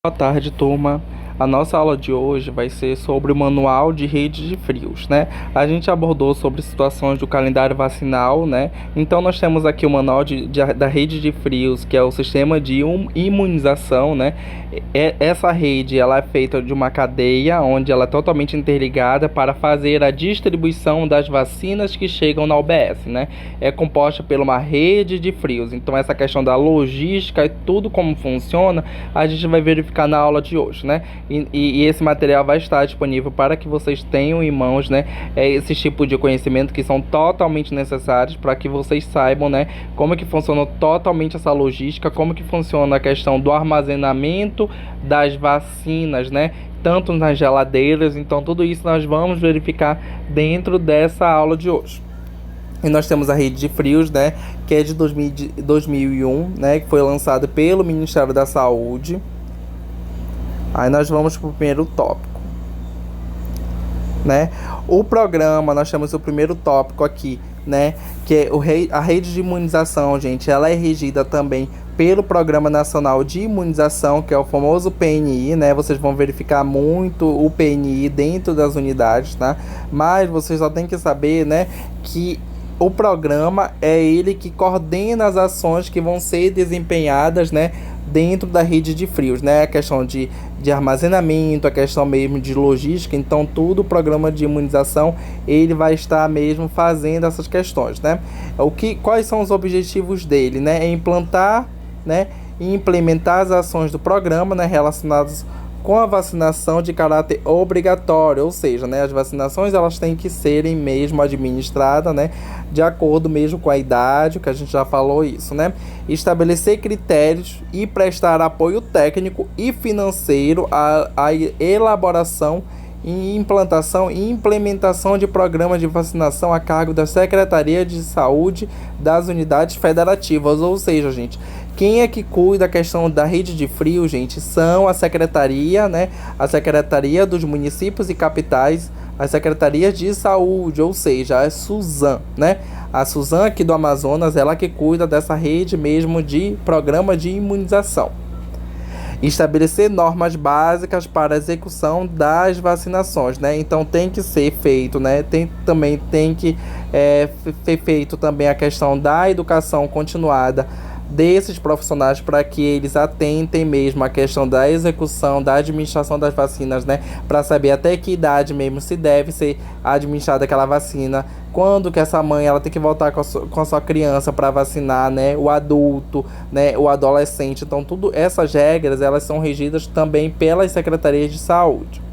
Boa tarde, turma. A nossa aula de hoje vai ser sobre o Manual de Rede de Frios, né? A gente abordou sobre situações do calendário vacinal, né? Então, nós temos aqui o Manual da Rede de Frios, que é o sistema de imunização, né? Essa rede, ela é feita de uma cadeia, onde ela é totalmente interligada para fazer a distribuição das vacinas que chegam na UBS, né? É composta por uma rede de frios. Então, essa questão da logística e tudo como funciona, a gente vai verificar na aula de hoje, né? E esse material vai estar disponível para que vocês tenham em mãos, né, esse tipo de conhecimento que são totalmente necessários para que vocês saibam, né, como é que funciona totalmente essa logística, como que funciona a questão do armazenamento das vacinas, né, tanto nas geladeiras. Então, tudo isso nós vamos verificar dentro dessa aula de hoje. E nós temos a rede de frios, né, que é de 2001, né, que foi lançada pelo Ministério da Saúde. Aí nós vamos para o primeiro tópico, né? O programa, nós temos o primeiro tópico aqui, né? Que é a rede de imunização, gente. Ela é regida também pelo Programa Nacional de Imunização, que é o famoso PNI, né? Vocês vão verificar muito o PNI dentro das unidades, tá? Mas vocês só tem que saber, né, que o programa é ele que coordena as ações que vão ser desempenhadas, né, dentro da rede de frios, né? A questão de armazenamento, a questão mesmo de logística. Então, tudo o programa de imunização, ele vai estar mesmo fazendo essas questões, né? Quais são os objetivos dele, né? É implantar, né, e implementar as ações do programa, né, relacionadas com a vacinação de caráter obrigatório, ou seja, né, as vacinações elas têm que serem mesmo administradas, né, de acordo mesmo com a idade, que a gente já falou isso, né? Estabelecer critérios e prestar apoio técnico e financeiro à elaboração e implantação e implementação de programas de vacinação a cargo da Secretaria de Saúde das unidades federativas. Ou seja, gente, quem é que cuida da questão da rede de frio, gente, são a Secretaria, né? A Secretaria dos Municípios e Capitais, as Secretarias de Saúde, ou seja, a Suzam, né? A Suzam aqui do Amazonas, ela que cuida dessa rede mesmo de programa de imunização. Estabelecer normas básicas para a execução das vacinações, né? Então tem que ser feito, né? Também tem que ser feito também a questão da educação continuada desses profissionais para que eles atentem mesmo a questão da execução, da administração das vacinas, né? Para saber até que idade mesmo se deve ser administrada aquela vacina, quando que essa mãe ela tem que voltar com a sua criança para vacinar, né? O adulto, né? O adolescente. Então, tudo essas regras, elas são regidas também pelas secretarias de saúde.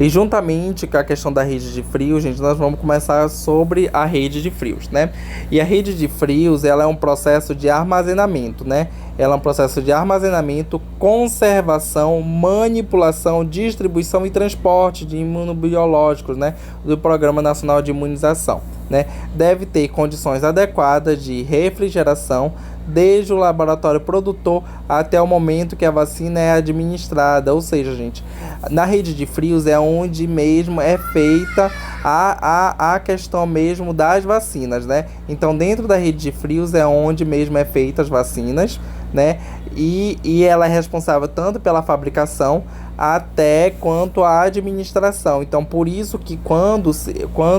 E juntamente com a questão da rede de frios, gente, nós vamos começar sobre a rede de frios, né? E a rede de frios, ela é um processo de armazenamento, né? Ela é um processo de armazenamento, conservação, manipulação, distribuição e transporte de imunobiológicos, né? Do Programa Nacional de Imunização, né? Deve ter condições adequadas de refrigeração, desde o laboratório produtor até o momento que a vacina é administrada. Ou seja, gente, na rede de frios é onde mesmo é feita a questão mesmo das vacinas, né? Então, dentro da rede de frios é onde mesmo é feita as vacinas, né? E ela é responsável tanto pela fabricação até quanto a administração. Então, por isso que quando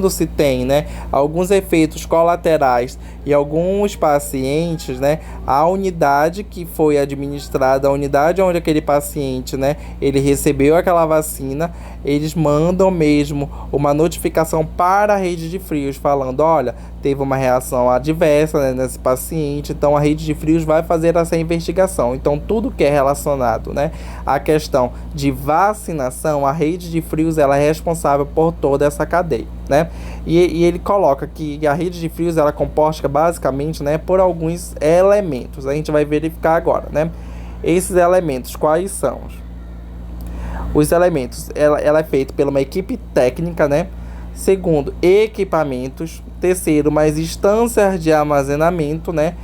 se tem, né, alguns efeitos colaterais em alguns pacientes, né, a unidade que foi administrada, a unidade onde aquele paciente, né, ele recebeu aquela vacina, eles mandam mesmo uma notificação para a rede de frios falando, olha, teve uma reação adversa, né, nesse paciente. Então a rede de frios vai fazer essa investigação. Então tudo que é relacionado, né, à questão de vacinação, a rede de frios ela é responsável por toda essa cadeia, né? E ele coloca que a rede de frios ela é composta basicamente, né, por alguns elementos. A gente vai verificar agora, né? Esses elementos quais são? Os elementos, ela é feita por uma equipe técnica, né? Segundo, equipamentos. Terceiro, mais instâncias de armazenamento, né?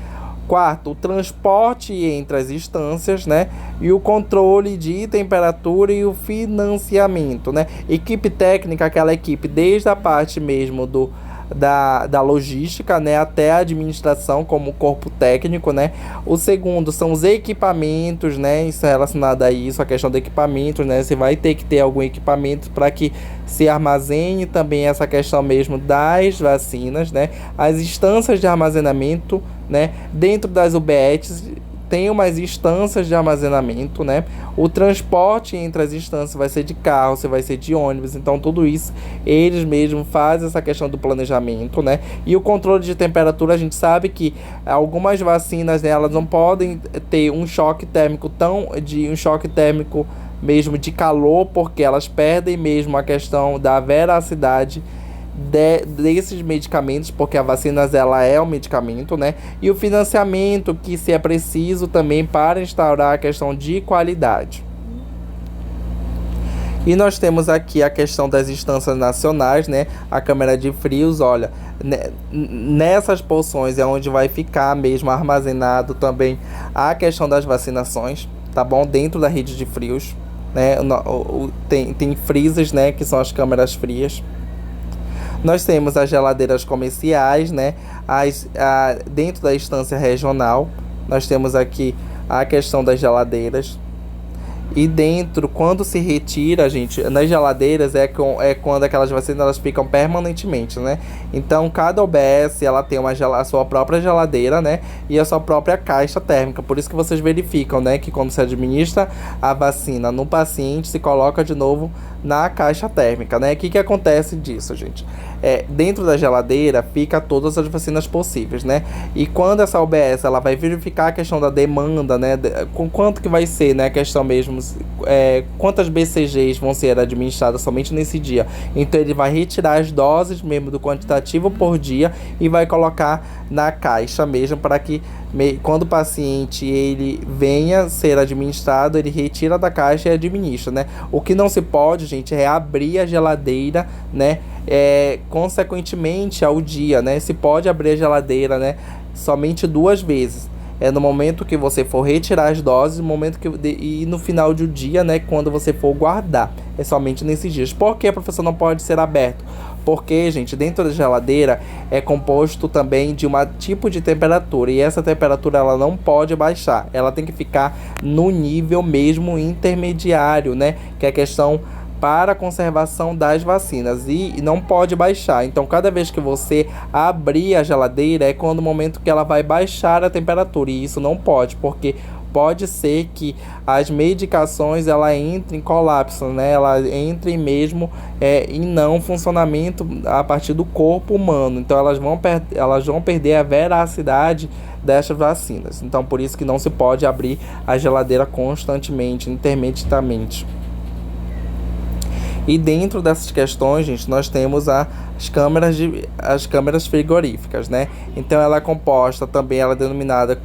Quarto, o transporte entre as instâncias, né? E o controle de temperatura e o financiamento, né? Equipe técnica, aquela equipe desde a parte mesmo da logística, né, até a administração como corpo técnico, né. O segundo são os equipamentos, né, isso é relacionado a isso, a questão do equipamento, né, você vai ter que ter algum equipamento para que se armazene também essa questão mesmo das vacinas, né, as instâncias de armazenamento, né, dentro das UBSs tem umas instâncias de armazenamento, né? O transporte entre as instâncias vai ser de carro, vai ser de ônibus, então tudo isso eles mesmos fazem essa questão do planejamento, né? E o controle de temperatura, a gente sabe que algumas vacinas, né, elas não podem ter um choque térmico mesmo de calor, porque elas perdem mesmo a questão da veracidade desses medicamentos, porque a vacina ela é um medicamento, né? E o financiamento que se é preciso também para instaurar a questão de qualidade. E nós temos aqui a questão das instâncias nacionais, né? A Câmara de Frios, olha, nessas porções é onde vai ficar mesmo armazenado também a questão das vacinações, tá bom? Dentro da rede de frios, né? Tem freezers, né? Que são as câmaras frias. Nós temos as geladeiras comerciais, né? Dentro da instância regional, nós temos aqui a questão das geladeiras. E dentro, quando se retira, gente, nas geladeiras é quando aquelas vacinas elas ficam permanentemente, né? Então, cada UBS ela tem a sua própria geladeira, né? E a sua própria caixa térmica. Por isso que vocês verificam, né? Que quando se administra a vacina no paciente, se coloca de novo na caixa térmica, né? O que acontece disso, gente? Dentro da geladeira fica todas as vacinas possíveis, né? E quando essa UBS ela vai verificar a questão da demanda, né? Com quanto que vai ser, né? A questão mesmo, quantas BCGs vão ser administradas somente nesse dia. Então ele vai retirar as doses mesmo do quantitativo por dia e vai colocar na caixa mesmo para que quando o paciente ele venha ser administrado, ele retira da caixa e administra, né? O que não se pode, gente, é abrir a geladeira, né? Consequentemente ao dia, né? Se pode abrir a geladeira, né? Somente 2 vezes. No momento que você for retirar as doses, e no final do dia, né? Quando você for guardar. É somente nesses dias. Por que, professor, não pode ser aberto? Porque, gente, dentro da geladeira é composto também de um tipo de temperatura. E essa temperatura ela não pode baixar. Ela tem que ficar no nível mesmo intermediário, né? Que é a questão para a conservação das vacinas e não pode baixar. Então, cada vez que você abrir a geladeira é quando o momento que ela vai baixar a temperatura, e isso não pode, porque pode ser que as medicações ela entre em colapso, né? Ela entre mesmo em não funcionamento a partir do corpo humano. Então elas vão perder a veracidade dessas vacinas. Então por isso que não se pode abrir a geladeira constantemente, intermitidamente. E dentro dessas questões, gente, nós temos as câmeras frigoríficas, né? Então ela é composta também, ela é denominada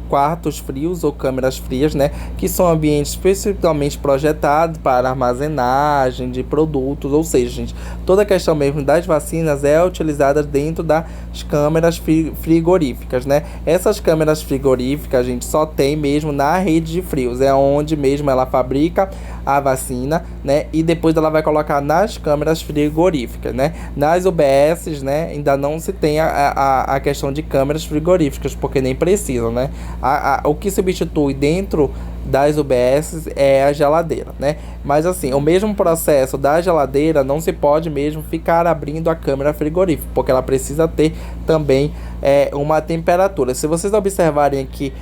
quartos frios ou câmeras frias, né? Que são ambientes especificamente projetados para armazenagem de produtos, ou seja, gente, toda a questão mesmo das vacinas é utilizada dentro das câmeras frigoríficas, né? Essas câmeras frigoríficas, a gente só tem mesmo na rede de frios, é onde mesmo ela fabrica a vacina, né? E depois ela vai colocar nas câmeras frigoríficas, né? Nas UBSs, né, ainda não se tem a questão de câmeras frigoríficas, porque nem precisam, né? O que substitui dentro das UBSs é a geladeira, né? Mas assim, o mesmo processo da geladeira não se pode mesmo ficar abrindo a câmera frigorífica, porque ela precisa ter também uma temperatura. Se vocês observarem aqui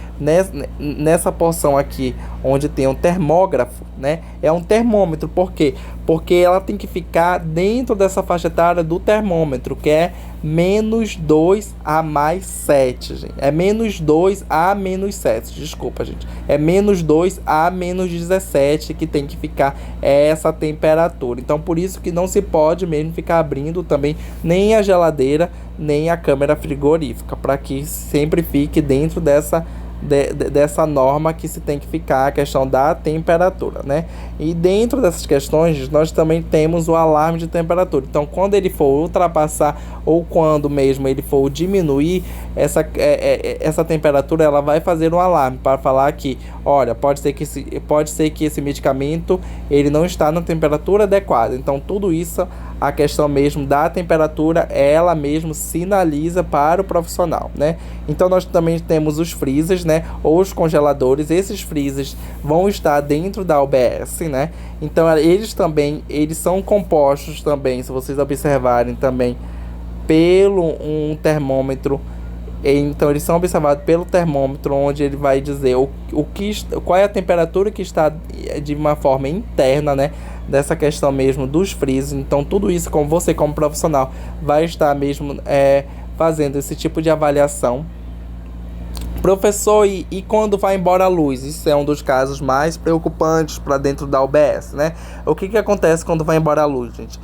nessa porção aqui, onde tem um termógrafo, né? É um termômetro, por quê? Porque ela tem que ficar dentro dessa faixa etária do termômetro, que é -2 a +7, gente. É -2 a -7, desculpa, gente. É -2 a -17 que tem que ficar essa temperatura. Então, por isso que não se pode mesmo ficar abrindo também nem a geladeira, nem a câmera frigorífica, para que sempre fique dentro dessa norma que se tem que ficar, a questão da temperatura, né? E dentro dessas questões nós também temos o alarme de temperatura. Então quando ele for ultrapassar ou quando mesmo ele for diminuir essa temperatura, ela vai fazer um alarme para falar que, olha, pode ser que esse medicamento ele não está na temperatura adequada. Então tudo isso a questão mesmo da temperatura, ela mesmo sinaliza para o profissional, né? Então nós também temos os freezers, né, ou os congeladores. Esses freezers vão estar dentro da UBS, né? Então eles são compostos também, se vocês observarem também, pelo um termômetro. Então eles são observados pelo termômetro, onde ele vai dizer qual é a temperatura que está de uma forma interna, né, dessa questão mesmo dos freezers. Então tudo isso, como você como profissional vai estar mesmo fazendo esse tipo de avaliação. Professor, e quando vai embora a luz? Isso é um dos casos mais preocupantes para dentro da UBS, né? O que acontece quando vai embora a luz, gente?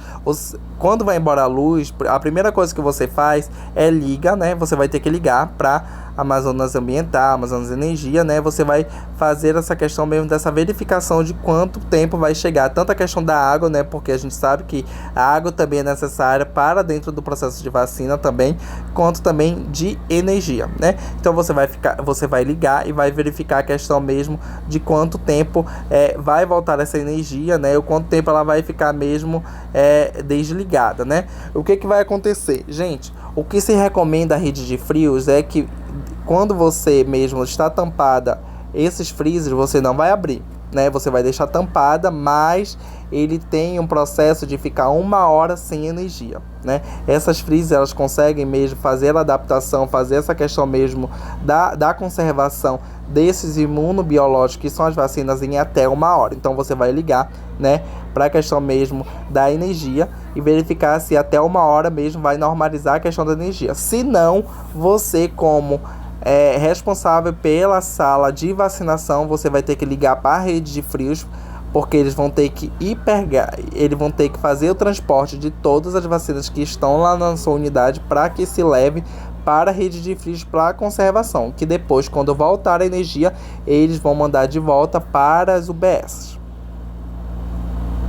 Quando vai embora a luz, a primeira coisa que você faz é liga, né? Você vai ter que ligar para Amazonas Ambiental, Amazonas Energia, né? Você vai fazer essa questão mesmo dessa verificação de quanto tempo vai chegar. Tanto a questão da água, né? Porque a gente sabe que a água também é necessária para dentro do processo de vacina também, quanto também de energia, né? Então você vai ligar e vai verificar a questão mesmo de quanto tempo vai voltar essa energia, né? O quanto tempo ela vai ficar mesmo desligada, né? O que vai acontecer? Gente, o que se recomenda a rede de frios é que quando você mesmo está tampada, esses freezers você não vai abrir, né? Você vai deixar tampada, mas ele tem um processo de ficar 1 hora sem energia, né? Essas freezers, elas conseguem mesmo fazer a adaptação, fazer essa questão mesmo da conservação desses imunobiológicos, que são as vacinas, em até 1 hora. Então você vai ligar, né, para a questão mesmo da energia e verificar se até 1 hora mesmo vai normalizar a questão da energia. Se não, você como responsável pela sala de vacinação, você vai ter que ligar para a rede de frios, porque eles vão ter que fazer o transporte de todas as vacinas que estão lá na sua unidade para que se leve para a rede de frios para conservação, que depois, quando voltar a energia, eles vão mandar de volta para as UBS.